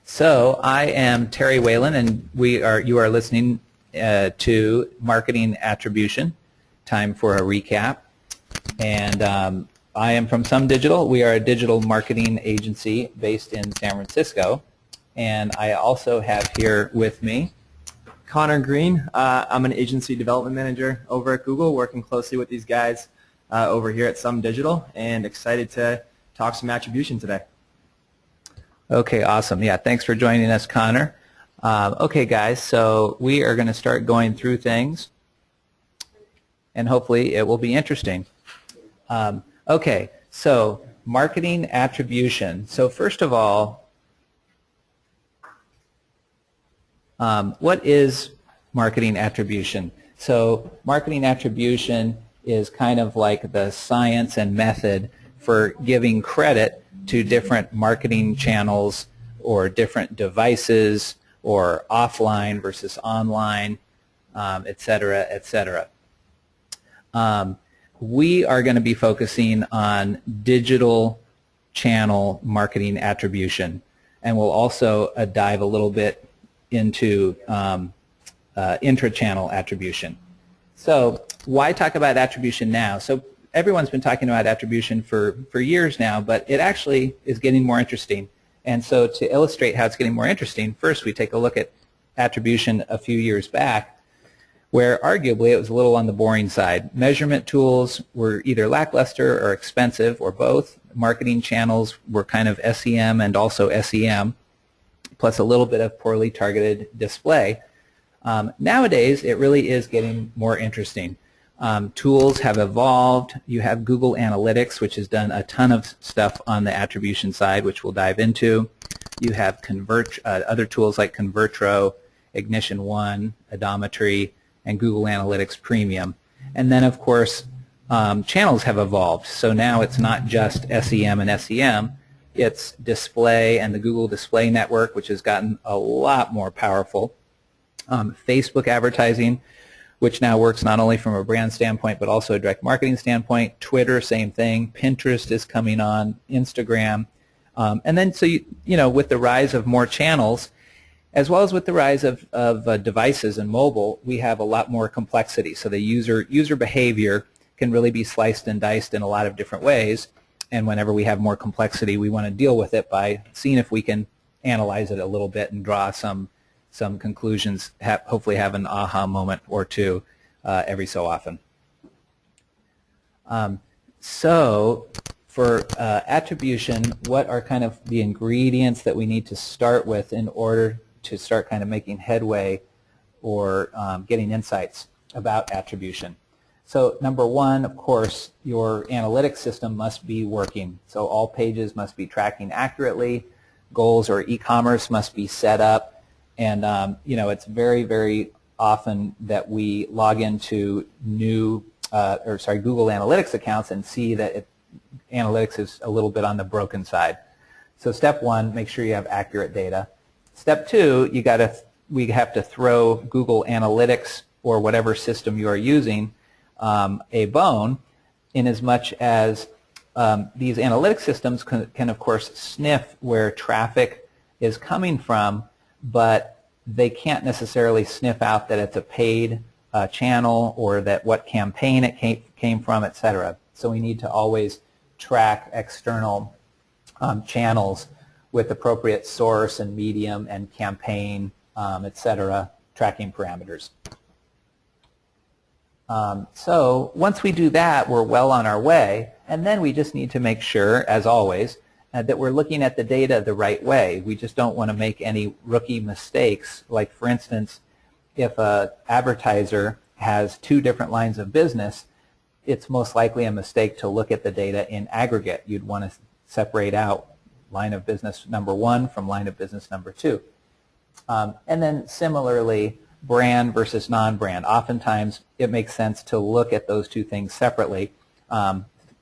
So I am Terry Whalen, and you are listening to Marketing Attribution. Time for a recap. And I am from Some Digital. We are a digital marketing agency based in San Francisco. And I also have here with me Connor Green. I'm an agency development manager over at Google, working closely with these guys over here at Some Digital, and excited to talk some attribution today. Okay, awesome. Yeah, thanks for joining us, Connor. Okay, guys, so we are going to start going through things, and hopefully it will be interesting. Okay, so marketing attribution. So first of all, what is marketing attribution? So marketing attribution is kind of like the science and method for giving credit to different marketing channels or different devices or offline versus online, et cetera, et cetera. We are going to be focusing on digital channel marketing attribution, and we'll also dive a little bit into intra-channel attribution. So why talk about attribution now? So everyone's been talking about attribution for years now, but it actually is getting more interesting. And so to illustrate how it's getting more interesting, first we take a look at attribution a few years back, where arguably it was a little on the boring side. Measurement tools were either lackluster or expensive or both. Marketing channels were kind of SEM and also SEM, plus a little bit of poorly targeted display. Nowadays, it really is getting more interesting. Tools have evolved. You have Google Analytics, which has done a ton of stuff on the attribution side, which we'll dive into. You have other tools like Convertro, Ignition One, Odometry, and Google Analytics Premium. And then, of course, channels have evolved. So now it's not just SEM and SEM. It's display and the Google Display Network, which has gotten a lot more powerful. Facebook advertising, which now works not only from a brand standpoint but also a direct marketing standpoint. Twitter, same thing. Pinterest is coming on. Instagram. And then, so you know, with the rise of more channels, as well as with the rise of devices and mobile, we have a lot more complexity. So the user behavior can really be sliced and diced in a lot of different ways. And whenever we have more complexity, we want to deal with it by seeing if we can analyze it a little bit and draw some conclusions, hopefully have an aha moment or two every so often. So for attribution, what are kind of the ingredients that we need to start with in order to start kind of making headway or getting insights about attribution? So number one, of course, your analytics system must be working. So all pages must be tracking accurately. Goals or e-commerce must be set up. And you know, it's very, very often that we log into Google Analytics accounts and see that analytics is a little bit on the broken side. So step one, make sure you have accurate data. Step two, we have to throw Google Analytics or whatever system you are using a bone, in as much as these analytics systems can of course sniff where traffic is coming from, but they can't necessarily sniff out that it's a paid channel or that what campaign it came from, etc. So we need to always track external channels with appropriate source and medium and campaign, etc. tracking parameters. So once we do that, we're well on our way, and then we just need to make sure, as always, that we're looking at the data the right way. We just don't want to make any rookie mistakes. Like, for instance, if an advertiser has two different lines of business, it's most likely a mistake to look at the data in aggregate. You'd want to separate out line of business number one from line of business number two. And then similarly, brand versus non-brand. Oftentimes, it makes sense to look at those two things separately.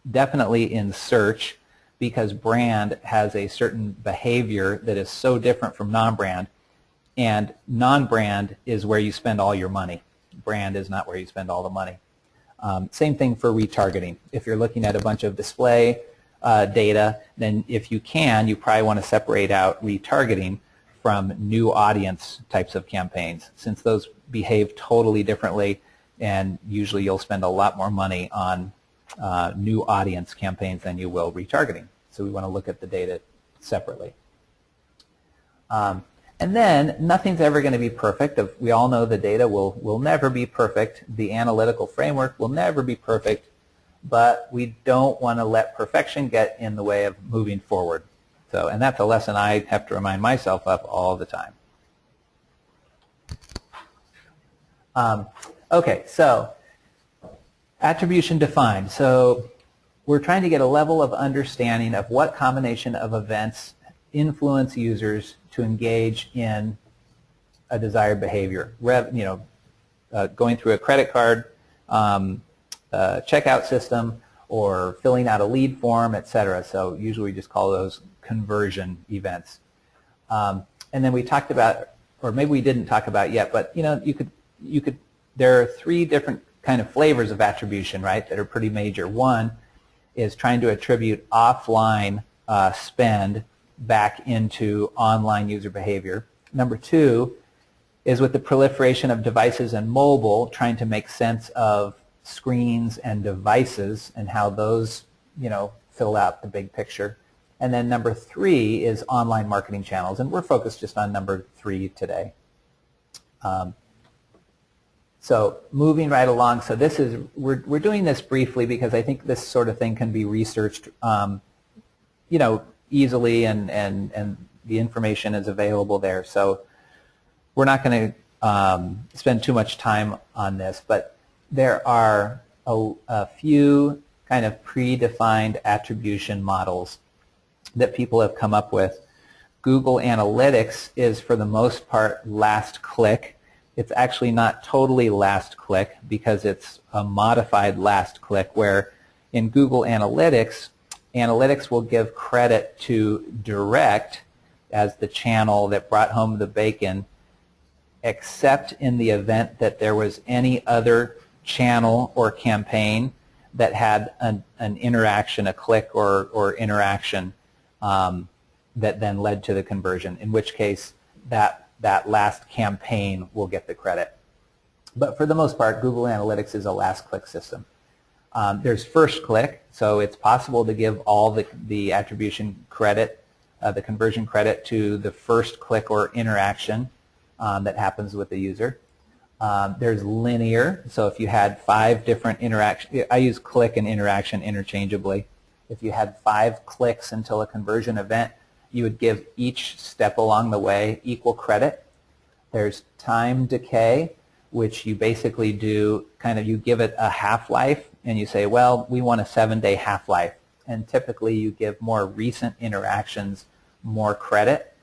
Definitely in search, because brand has a certain behavior that is so different from non-brand, and non-brand is where you spend all your money. Brand is not where you spend all the money. Same thing for retargeting. If you're looking at a bunch of display data, then if you can, you probably want to separate out retargeting from new audience types of campaigns, since those behave totally differently, and usually you'll spend a lot more money on new audience campaigns than you will retargeting. So we want to look at the data separately. And then nothing's ever going to be perfect. We all know the data will never be perfect. The analytical framework will never be perfect, but we don't want to let perfection get in the way of moving forward. So, and that's a lesson I have to remind myself of all the time. Okay, so attribution defined. So we're trying to get a level of understanding of what combination of events influence users to engage in a desired behavior. Going through a credit card checkout system, or filling out a lead form, etc. So usually we just call those conversion events. And then we talked about, or maybe we didn't talk about yet, but there are three different kind of flavors of attribution, right, that are pretty major. One is trying to attribute offline spend back into online user behavior. Number two is with the proliferation of devices and mobile, trying to make sense of screens and devices and how those, fill out the big picture. And then number three is online marketing channels, and we're focused just on number three today. So moving right along, so this is, we're doing this briefly because I think this sort of thing can be researched, easily, and the information is available there. So we're not going to spend too much time on this, but there are a few kind of predefined attribution models that people have come up with. Google Analytics is, for the most part, last click. It's actually not totally last click because it's a modified last click, where in Google Analytics, Analytics will give credit to direct as the channel that brought home the bacon, except in the event that there was any other channel or campaign that had an interaction, a click or interaction that then led to the conversion, in which case that last campaign will get the credit. But for the most part, Google Analytics is a last click system. There's first click, so it's possible to give all the attribution credit, the conversion credit, to the first click or interaction that happens with the user. There's linear, so if you had 5 different interactions, I use click and interaction interchangeably. If you had 5 clicks until a conversion event, you would give each step along the way equal credit. There's time decay, which you basically do you give it a half-life, and you say, well, we want a 7-day half-life. And typically you give more recent interactions more credit.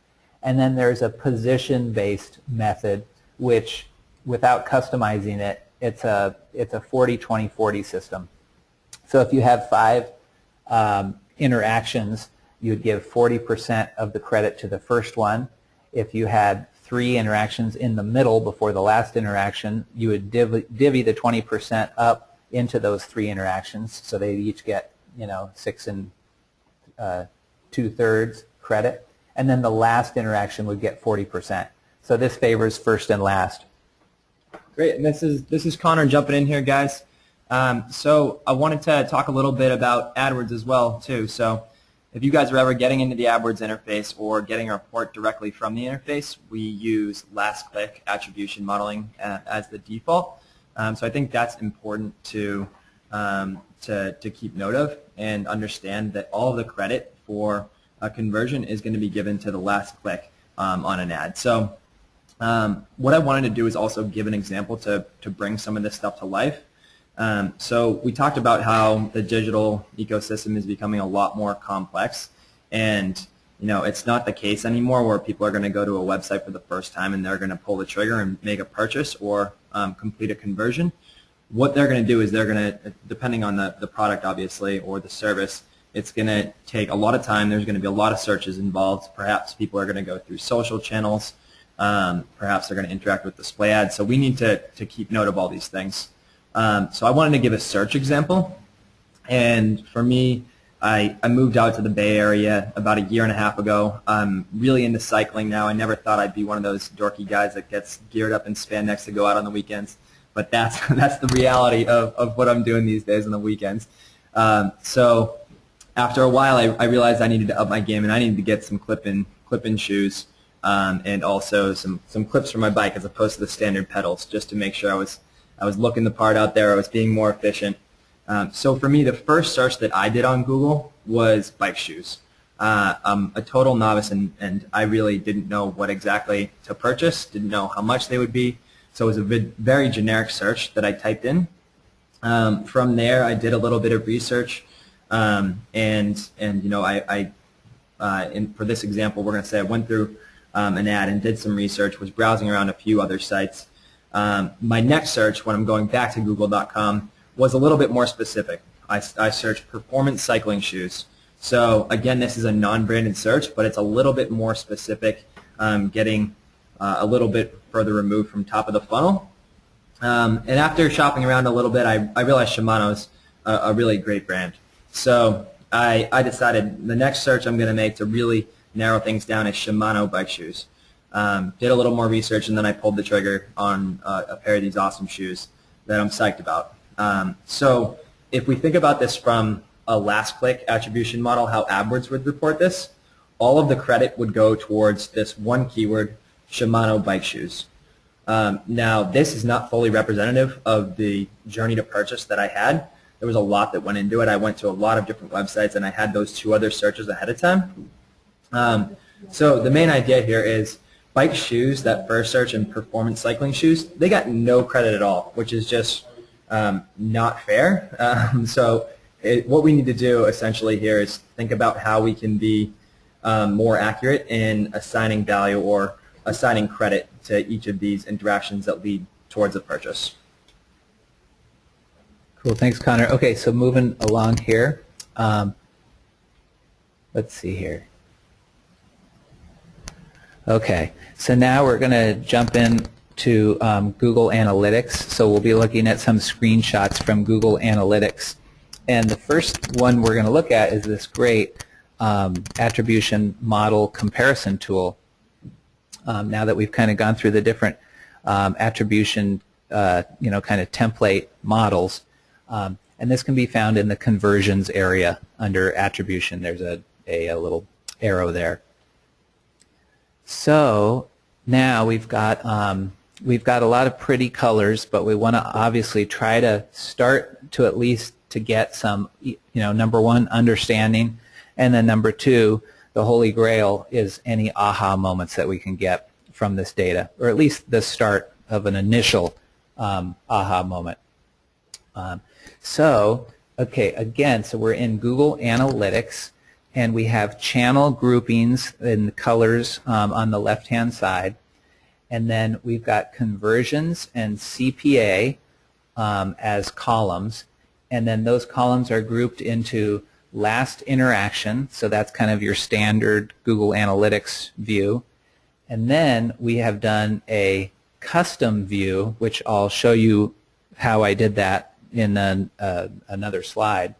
And then there's a position-based method, which, without customizing it, it's a 40-20-40 system. So if you have 5 interactions, you would give 40% of the credit to the first one. If you had 3 interactions in the middle before the last interaction, you would divvy the 20% up into those 3 interactions, so they each get 6 2/3 credit, and then the last interaction would get 40%. So this favors first and last. Great, and this is Connor jumping in here, guys. So I wanted to talk a little bit about AdWords as well, too. So if you guys are ever getting into the AdWords interface or getting a report directly from the interface, we use last click attribution modeling as the default. So I think that's important to keep note of and understand that all of the credit for a conversion is going to be given to the last click on an ad. So what I wanted to do is also give an example to bring some of this stuff to life. So we talked about how the digital ecosystem is becoming a lot more complex, and it's not the case anymore where people are going to go to a website for the first time and they're going to pull the trigger and make a purchase or complete a conversion. What they're going to do is they're going to, depending on the product obviously or the service, it's going to take a lot of time. There's going to be a lot of searches involved. Perhaps people are going to go through social channels. Perhaps they're going to interact with display ads. So we need to keep note of all these things. So I wanted to give a search example, and for me, I moved out to the Bay Area about a year and a half ago. I'm really into cycling now. I never thought I'd be one of those dorky guys that gets geared up in spandex to go out on the weekends, but that's the reality of what I'm doing these days on the weekends. So after a while, I realized I needed to up my game, and I needed to get some clip-in shoes and also some clips for my bike as opposed to the standard pedals, just to make sure I was looking the part out there. I was being more efficient. So for me, the first search that I did on Google was bike shoes. I'm a total novice, and I really didn't know what exactly to purchase, didn't know how much they would be. So it was a very generic search that I typed in. From there, I did a little bit of research, and you know, for this example, we're going to say I went through an ad and did some research, was browsing around a few other sites. My next search, when I'm going back to Google.com, was a little bit more specific. I searched performance cycling shoes. So again, this is a non-branded search, but it's a little bit more specific, getting a little bit further removed from top of the funnel. And after shopping around a little bit, I realized Shimano's a really great brand. So I decided the next search I'm going to make to really narrow things down is Shimano bike shoes. Did a little more research, and then I pulled the trigger on a pair of these awesome shoes that I'm psyched about. So if we think about this from a last click attribution model, how AdWords would report this, all of the credit would go towards this one keyword, Shimano bike shoes. Now, this is not fully representative of the journey to purchase that I had. There was a lot that went into it. I went to a lot of different websites, and I had those two other searches ahead of time. So the main idea here is bike shoes, that first search, and performance cycling shoes, they got no credit at all, which is just not fair. What we need to do essentially here is think about how we can be more accurate in assigning value or assigning credit to each of these interactions that lead towards a purchase. Cool, thanks, Connor. Okay, so moving along here, let's see here. Okay, so now we're going to jump in to Google Analytics. So we'll be looking at some screenshots from Google Analytics. And the first one we're going to look at is this great attribution model comparison tool. Now that we've kind of gone through the different attribution, kind of template models, and this can be found in the conversions area under attribution. There's a little arrow there. So now we've got a lot of pretty colors, but we want to obviously try to start to at least to get some, number one, understanding, and then number two, the holy grail is any aha moments that we can get from this data, or at least the start of an initial aha moment. So we're in Google Analytics, and we have channel groupings in colors on the left-hand side, and then we've got conversions and CPA as columns, and then those columns are grouped into last interaction, so that's kind of your standard Google Analytics view. And then we have done a custom view, which I'll show you how I did that in another slide.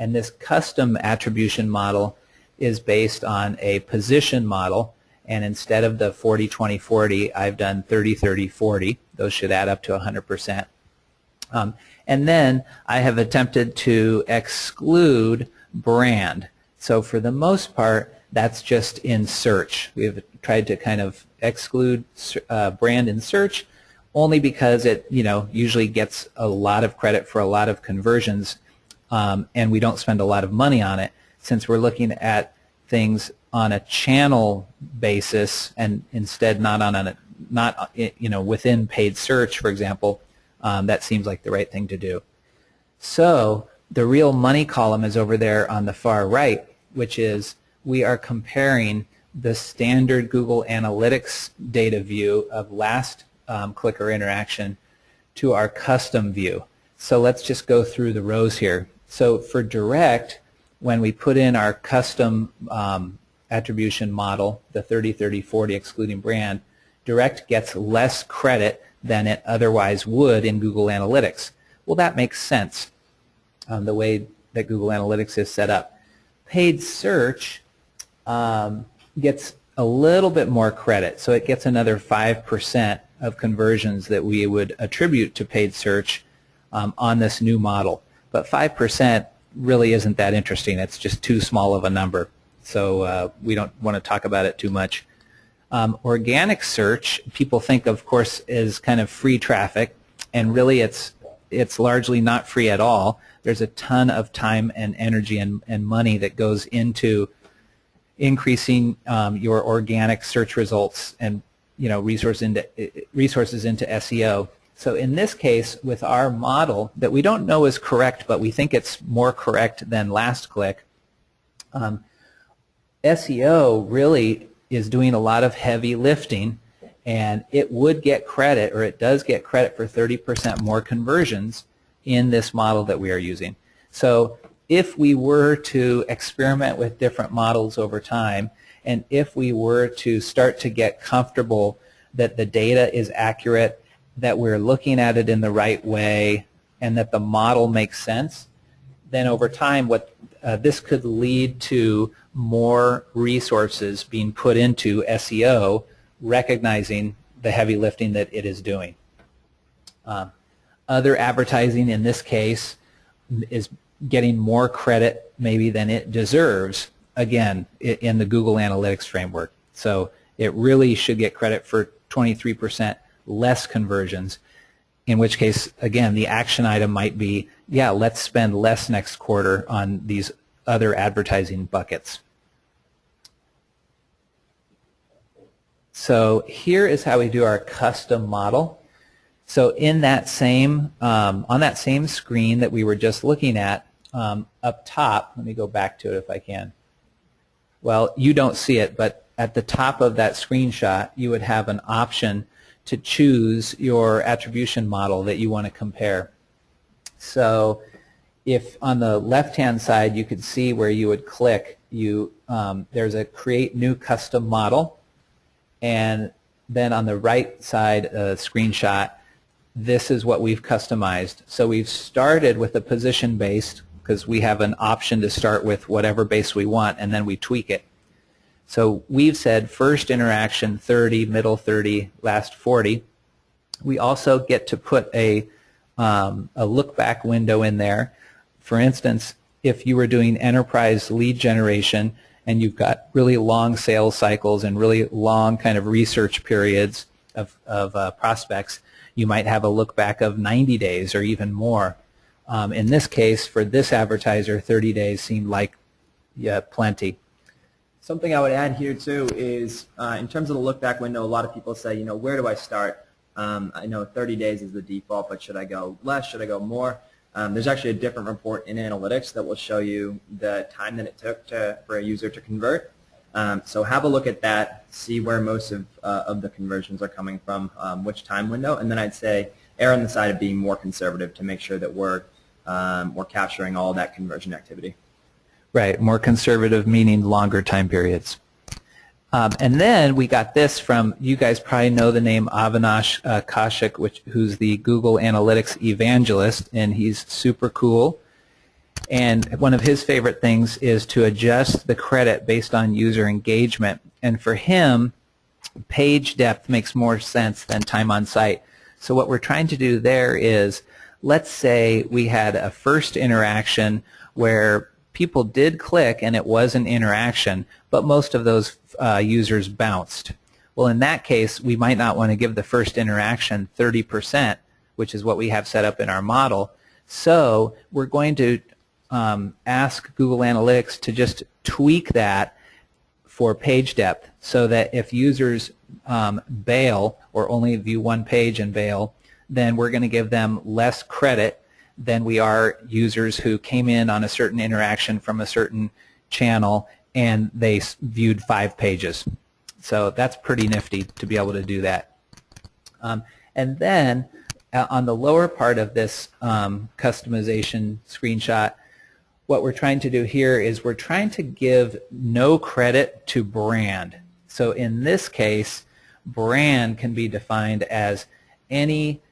And this custom attribution model is based on a position model, and instead of the 40-20-40, I've done 30-30-40. Those should add up to 100%. And then I have attempted to exclude brand. So for the most part, that's just in search. We've tried to kind of exclude brand in search only because it usually gets a lot of credit for a lot of conversions, and we don't spend a lot of money on it. Since we're looking at things on a channel basis and instead not on within paid search, for example, that seems like the right thing to do. So the real money column is over there on the far right, which is we are comparing the standard Google Analytics data view of last clicker interaction to our custom view. So let's just go through the rows here. So for direct, when we put in our custom attribution model, the 30-30-40 excluding brand, direct gets less credit than it otherwise would in Google Analytics. Well, that makes sense, the way that Google Analytics is set up. Paid search gets a little bit more credit, so it gets another 5% of conversions that we would attribute to paid search on this new model. But 5% really isn't that interesting. It's just too small of a number, so we don't want to talk about it too much. Organic search, people think, of course, is kind of free traffic, and really it's largely not free at all. There's a ton of time and energy and money that goes into increasing your organic search results and resources into SEO. So in this case, with our model that we don't know is correct, but we think it's more correct than last click, SEO really is doing a lot of heavy lifting, and it would get credit, or it does get credit, for 30% more conversions in this model that we are using. So if we were to experiment with different models over time, and if we were to start to get comfortable that the data is accurate, that we're looking at it in the right way, and that the model makes sense, then over time this could lead to more resources being put into SEO, recognizing the heavy lifting that it is doing. Other advertising in this case is getting more credit maybe than it deserves, again, in the Google Analytics framework. So it really should get credit for 23% less conversions, in which case, again, the action item might be, yeah, let's spend less next quarter on these other advertising buckets. So here is how we do our custom model. So in that same, on that same screen that we were just looking at, up top, let me go back to it if I can. Well, you don't see it, but at the top of that screenshot, you would have an option to choose your attribution model that you want to compare. So if on the left-hand side you could see where you would click, there's a Create New Custom Model, and then on the right side screenshot, this is what we've customized. So we've started with a position-based, because we have an option to start with whatever base we want, and then we tweak it. So we've said first interaction 30, middle 30, last 40. We also get to put a look-back window in there. For instance, if you were doing enterprise lead generation and you've got really long sales cycles and really long kind of research periods of prospects, you might have a look back of 90 days or even more. In this case, for this advertiser, 30 days seemed like plenty. Something I would add here too is in terms of the look back window, a lot of people say, where do I start? I know 30 days is the default, but should I go less? Should I go more? There's actually a different report in analytics that will show you the time that it took for a user to convert. So have a look at that, see where most of the conversions are coming from, which time window, and then I'd say err on the side of being more conservative to make sure that we're capturing all that conversion activity. Right, more conservative meaning longer time periods. And then we got this from, you guys probably know the name Avinash Kaushik, who's the Google Analytics evangelist, and he's super cool. And one of his favorite things is to adjust the credit based on user engagement. And for him, page depth makes more sense than time on site. So what we're trying to do there is, let's say we had a first interaction where people did click and it was an interaction, but most of those users bounced. Well, in that case, we might not want to give the first interaction 30%, which is what we have set up in our model. So we're going to ask Google Analytics to just tweak that for page depth, so that if users bail or only view one page and bail, then we're going to give them less credit than we are users who came in on a certain interaction from a certain channel and they viewed 5 pages. So that's pretty nifty to be able to do that. And then on the lower part of this customization screenshot, what we're trying to do here is we're trying to give no credit to brand. So in this case, brand can be defined as any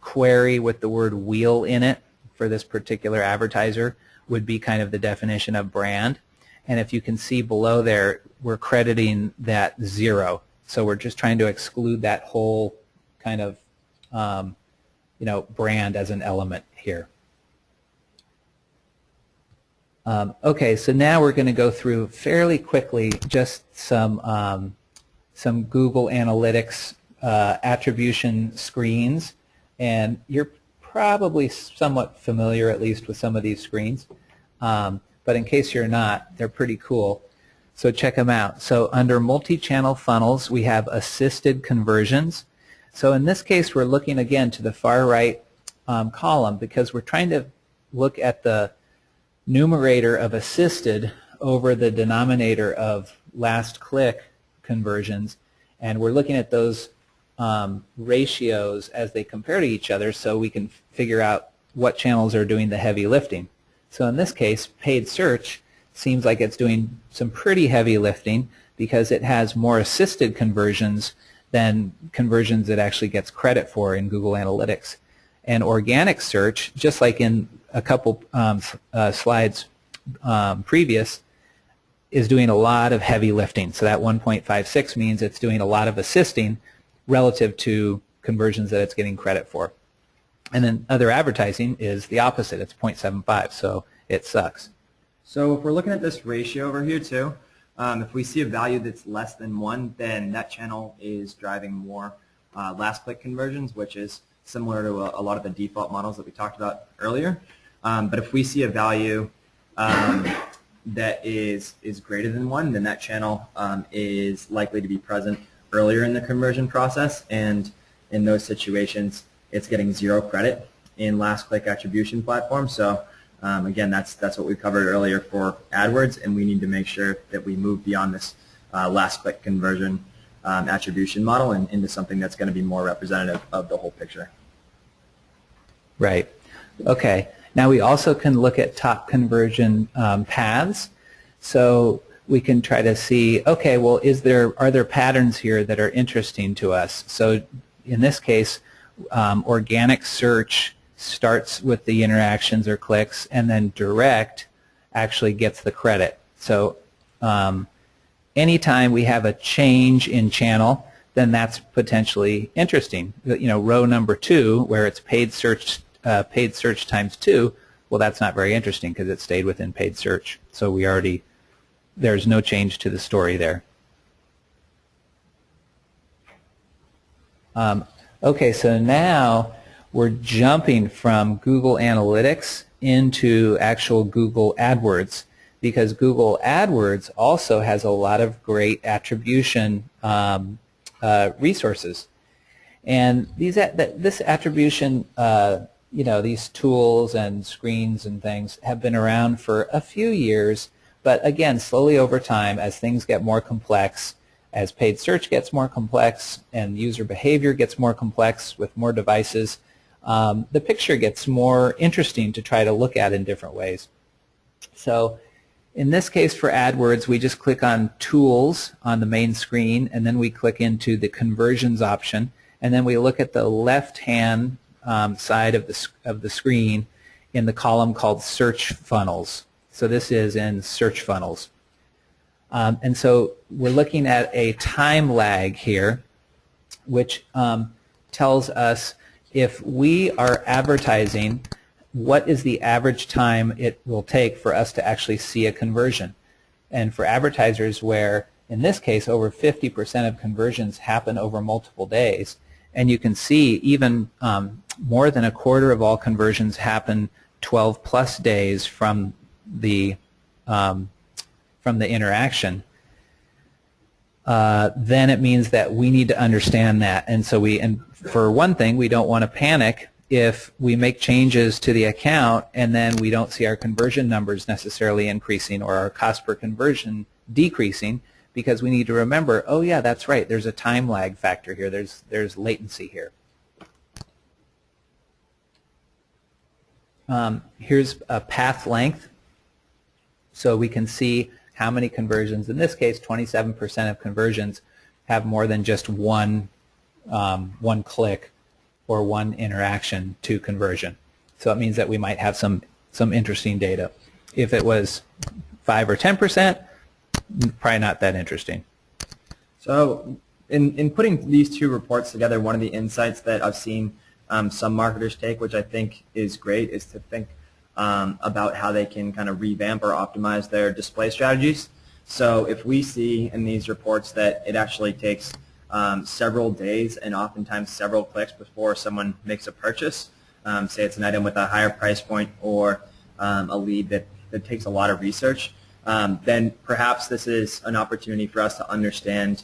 query with the word wheel in it for this particular advertiser, would be kind of the definition of brand. And if you can see below there, we're crediting that 0. So we're just trying to exclude that whole kind of brand as an element here. Okay, so now we're going to go through fairly quickly just some Google Analytics attribution screens, and you're probably somewhat familiar at least with some of these screens, but in case you're not, they're pretty cool. So check them out. So under multi-channel funnels, we have assisted conversions. So in this case, we're looking again to the far right column because we're trying to look at the numerator of assisted over the denominator of last click conversions, and we're looking at those ratios as they compare to each other so we can figure out what channels are doing the heavy lifting. So in this case, paid search seems like it's doing some pretty heavy lifting because it has more assisted conversions than conversions it actually gets credit for in Google Analytics. And organic search, just like in a couple slides previous, is doing a lot of heavy lifting. So that 1.56 means it's doing a lot of assisting relative to conversions that it's getting credit for. And then other advertising is the opposite. It's 0.75, so it sucks. So if we're looking at this ratio over here too, if we see a value that's less than 1, then that channel is driving more last click conversions, which is similar to a lot of the default models that we talked about earlier. But if we see a value that is greater than 1, then that channel is likely to be present earlier in the conversion process, and in those situations it's getting 0 credit in last click attribution platform. So again, that's what we covered earlier for AdWords, and we need to make sure that we move beyond this last click conversion attribution model and into something that's going to be more representative of the whole picture. Right. Okay. Now we also can look at top conversion paths. So we can try to see, okay, well, are there patterns here that are interesting to us? So in this case, organic search starts with the interactions or clicks, and then direct actually gets the credit. So anytime we have a change in channel, then that's potentially interesting. Row number 2, where it's paid search times 2, well, that's not very interesting because it stayed within paid search. So there's no change to the story there. Okay, so now we're jumping from Google Analytics into actual Google AdWords, because Google AdWords also has a lot of great attribution resources. And this attribution, these tools and screens and things have been around for a few years, but again, slowly over time, as things get more complex, as paid search gets more complex and user behavior gets more complex with more devices, the picture gets more interesting to try to look at in different ways. So in this case for AdWords, we just click on Tools on the main screen, and then we click into the Conversions option, and then we look at the left-hand side of the screen in the column called Search Funnels. So this is in Search Funnels. And so we're looking at a time lag here, which tells us if we are advertising, what is the average time it will take for us to actually see a conversion. And for advertisers where, in this case, over 50% of conversions happen over multiple days, and you can see even more than a quarter of all conversions happen 12 plus days from the interaction, then it means that we need to understand that. And so and for one thing, we don't want to panic if we make changes to the account and then we don't see our conversion numbers necessarily increasing or our cost per conversion decreasing, because we need to remember, oh yeah, that's right, there's a time lag factor here, there's latency here. Here's a path length, so we can see how many conversions. In this case, 27% of conversions have more than just one click or one interaction to conversion. So it means that we might have some interesting data. If it was 5 or 10%, probably not that interesting. So in putting these two reports together, one of the insights that I've seen some marketers take, which I think is great, is to think about how they can kind of revamp or optimize their display strategies. So if we see in these reports that it actually takes several days and oftentimes several clicks before someone makes a purchase, say it's an item with a higher price point or a lead that takes a lot of research, then perhaps this is an opportunity for us to understand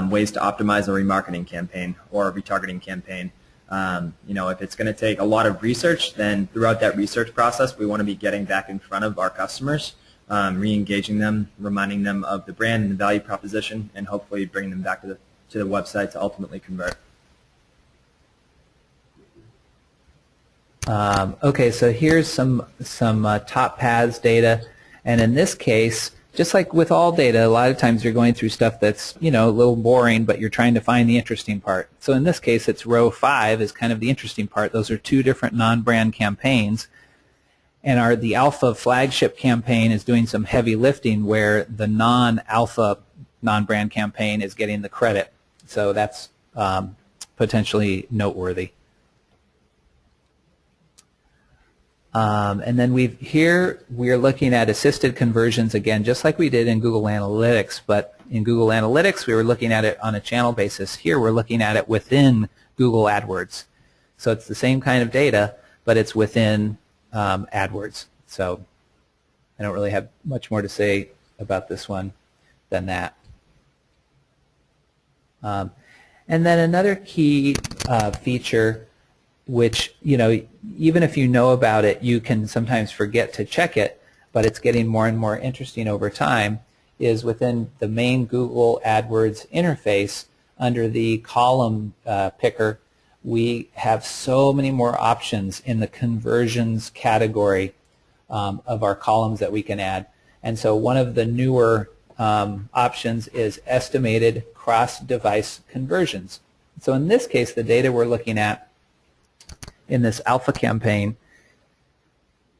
ways to optimize a remarketing campaign or a retargeting campaign. If it's going to take a lot of research, then throughout that research process, we want to be getting back in front of our customers, re-engaging them, reminding them of the brand and the value proposition, and hopefully bringing them back to the website to ultimately convert. Okay, so here's some top paths data, and in this case, just like with all data, a lot of times you're going through stuff that's a little boring, but you're trying to find the interesting part. So in this case, it's row 5 is kind of the interesting part. Those are 2 different non-brand campaigns, and the alpha flagship campaign is doing some heavy lifting where the non-alpha non-brand campaign is getting the credit. So that's potentially noteworthy. And then we're looking at assisted conversions again, just like we did in Google Analytics, but in Google Analytics we were looking at it on a channel basis. Here we're looking at it within Google AdWords. So it's the same kind of data, but it's within AdWords. So I don't really have much more to say about this one than that. And then another key feature, which, even if you know about it, you can sometimes forget to check it, but it's getting more and more interesting over time, is within the main Google AdWords interface, under the column picker, we have so many more options in the conversions category of our columns that we can add. And so one of the newer options is estimated cross-device conversions. So in this case, the data we're looking at in this alpha campaign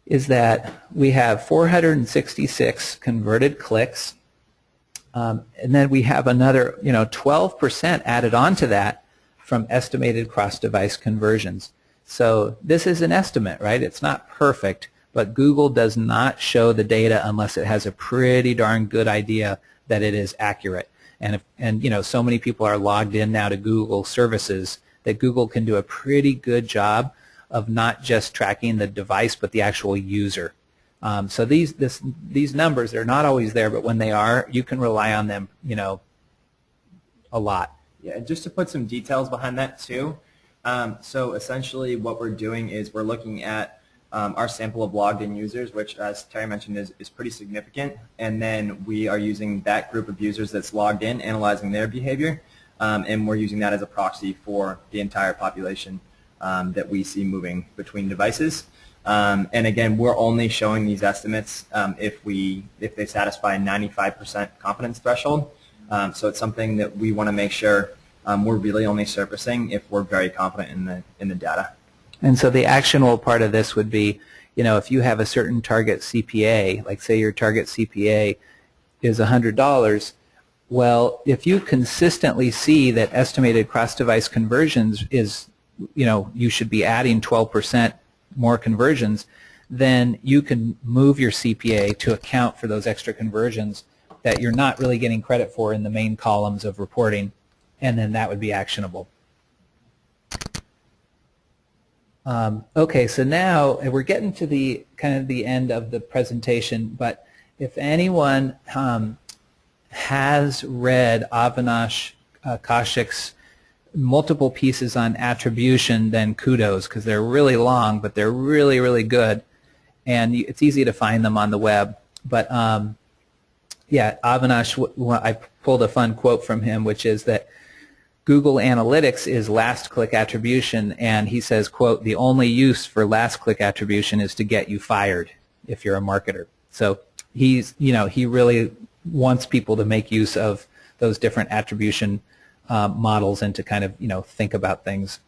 is that we have 466 converted clicks, and then we have another 12% added on to that from estimated cross-device conversions. So this is an estimate, right? It's not perfect, but Google does not show the data unless it has a pretty darn good idea that it is accurate. And so many people are logged in now to Google services that Google can do a pretty good job of not just tracking the device but the actual user. So these numbers, they're not always there, but when they are, you can rely on them a lot. Yeah, and just to put some details behind that too, so essentially what we're doing is we're looking at our sample of logged in users, which, as Terry mentioned, is pretty significant, and then we are using that group of users that's logged in, analyzing their behavior, and we're using that as a proxy for the entire population that we see moving between devices. And again, we're only showing these estimates if they satisfy a 95% confidence threshold. So it's something that we want to make sure we're really only surfacing if we're very confident in the data. And so the actionable part of this would be, if you have a certain target CPA, like say your target CPA is $100, well, if you consistently see that estimated cross-device conversions is, you should be adding 12% more conversions, then you can move your CPA to account for those extra conversions that you're not really getting credit for in the main columns of reporting, and then that would be actionable. Okay, so now we're getting to the kind of the end of the presentation, but if anyone has read Avinash Kaushik's multiple pieces on attribution, then kudos, because they're really long, but they're really, really good, and it's easy to find them on the web. But yeah, Avinash, I pulled a fun quote from him, which is that Google Analytics is last-click attribution, and he says, quote, "The only use for last-click attribution is to get you fired if you're a marketer." So he really wants people to make use of those different attribution models and to kind of think about things.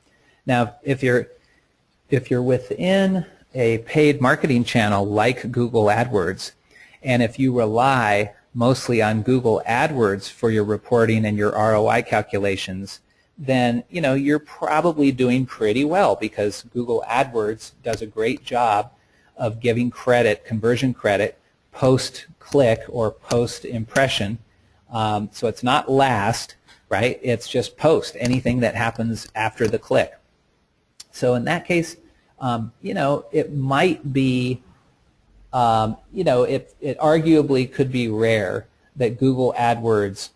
Now, if you're within a paid marketing channel like Google AdWords, and if you rely mostly on Google AdWords for your reporting and your ROI calculations, then you're probably doing pretty well, because Google AdWords does a great job of giving credit, conversion credit, post-click or post-impression. So it's not last, right? It's just post, anything that happens after the click. So in that case, it might be, it arguably could be rare that Google AdWords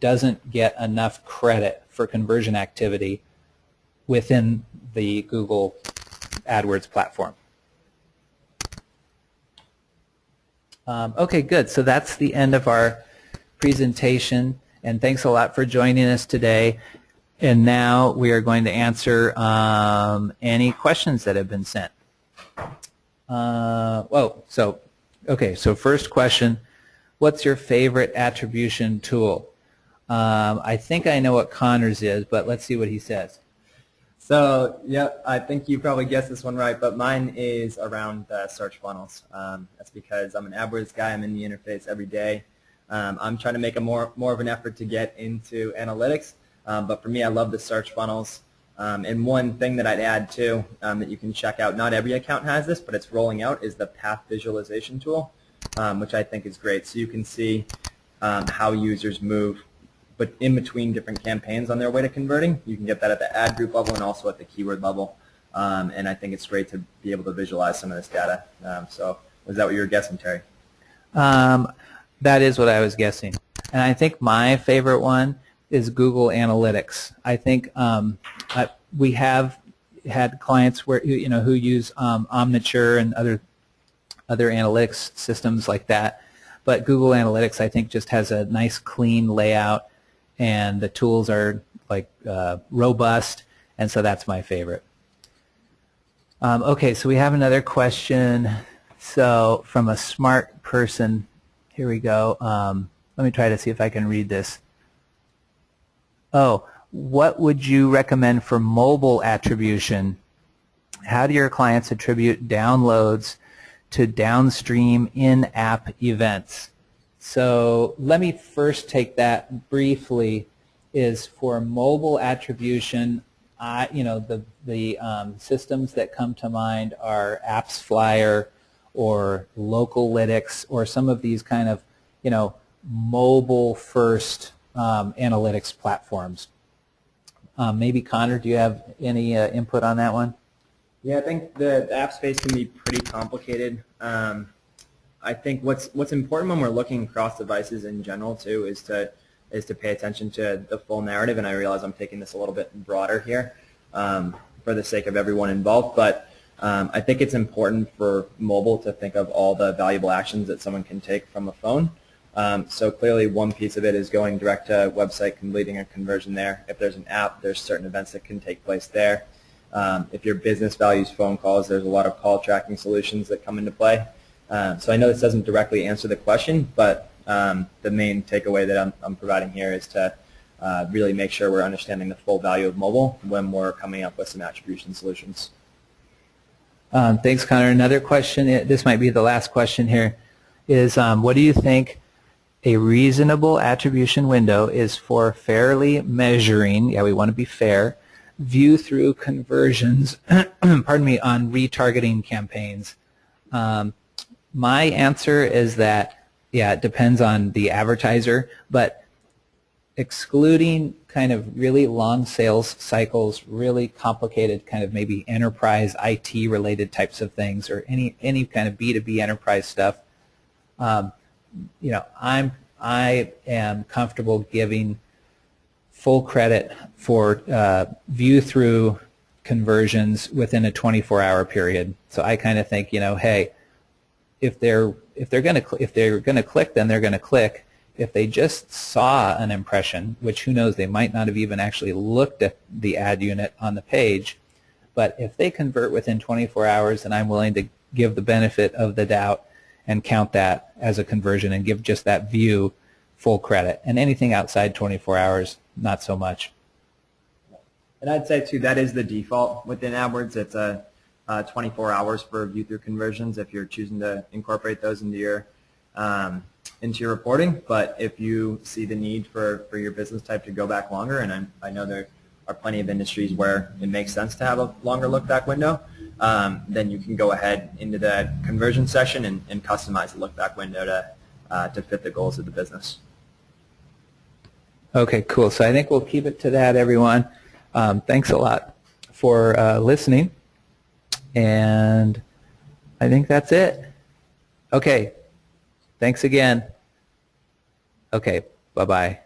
doesn't get enough credit for conversion activity within the Google AdWords platform. Okay, good. So that's the end of our presentation, and thanks a lot for joining us today. And now we are going to answer any questions that have been sent. So first question, what's your favorite attribution tool? I think I know what Connor's is, but let's see what he says. So, yep, I think you probably guessed this one right, but mine is around search funnels. That's because I'm an AdWords guy. I'm in the interface every day. I'm trying to make a more of an effort to get into analytics, but for me, I love the search funnels. And one thing that I'd add too that you can check out, not every account has this, but it's rolling out, is the path visualization tool, which I think is great. So you can see how users move, but in between different campaigns on their way to converting. You can get that at the ad group level and also at the keyword level. And I think it's great to be able to visualize some of this data. So was that what you were guessing, Terry? That is what I was guessing. And I think my favorite one is Google Analytics. I think we have had clients who use Omniture and other analytics systems like that. But Google Analytics, I think, just has a nice, clean layout, and the tools are like robust, and so that's my favorite. Okay, so we have another question. So from a smart person, here we go. Let me try to see if I can read this. Oh, what would you recommend for mobile attribution? How do your clients attribute downloads to downstream in-app events? So let me first take that briefly. Is for mobile attribution, the systems that come to mind are AppsFlyer or Localytics or some of these kind of mobile-first analytics platforms. Maybe Connor, do you have any input on that one? Yeah, I think the app space can be pretty complicated. I think what's important when we're looking across devices in general too is to pay attention to the full narrative. And I realize I'm taking this a little bit broader here for the sake of everyone involved, but I think it's important for mobile to think of all the valuable actions that someone can take from a phone. So clearly one piece of it is going direct to a website, completing a conversion there. If there's an app, there's certain events that can take place there. If your business values phone calls, there's a lot of call tracking solutions that come into play. So I know this doesn't directly answer the question, but the main takeaway that I'm providing here is to really make sure we're understanding the full value of mobile when we're coming up with some attribution solutions. Thanks, Connor. Another question, this might be the last question here, is what do you think a reasonable attribution window is for fairly measuring, we want to be fair, view-through conversions pardon me, on retargeting campaigns? My answer is that, it depends on the advertiser, but excluding kind of really long sales cycles, really complicated kind of maybe enterprise IT related types of things, or any kind of B2B enterprise stuff, I am comfortable giving full credit for view-through conversions within a 24-hour period. So I kind of think, hey, if they're going to click, then they're going to click. If they just saw an impression, which who knows, they might not have even actually looked at the ad unit on the page, but if they convert within 24 hours, then I'm willing to give the benefit of the doubt and count that as a conversion and give just that view full credit. And anything outside 24 hours, not so much. And I'd say too, that is the default within AdWords. It's 24 hours for view-through conversions if you're choosing to incorporate those into your reporting. But if you see the need for your business type to go back longer, and I know there are plenty of industries where it makes sense to have a longer look-back window, then you can go ahead into the conversion session and customize the look-back window to fit the goals of the business. Okay, cool. So I think we'll keep it to that, everyone. Thanks a lot for listening, and I think that's it. Okay, thanks again. Okay, bye-bye.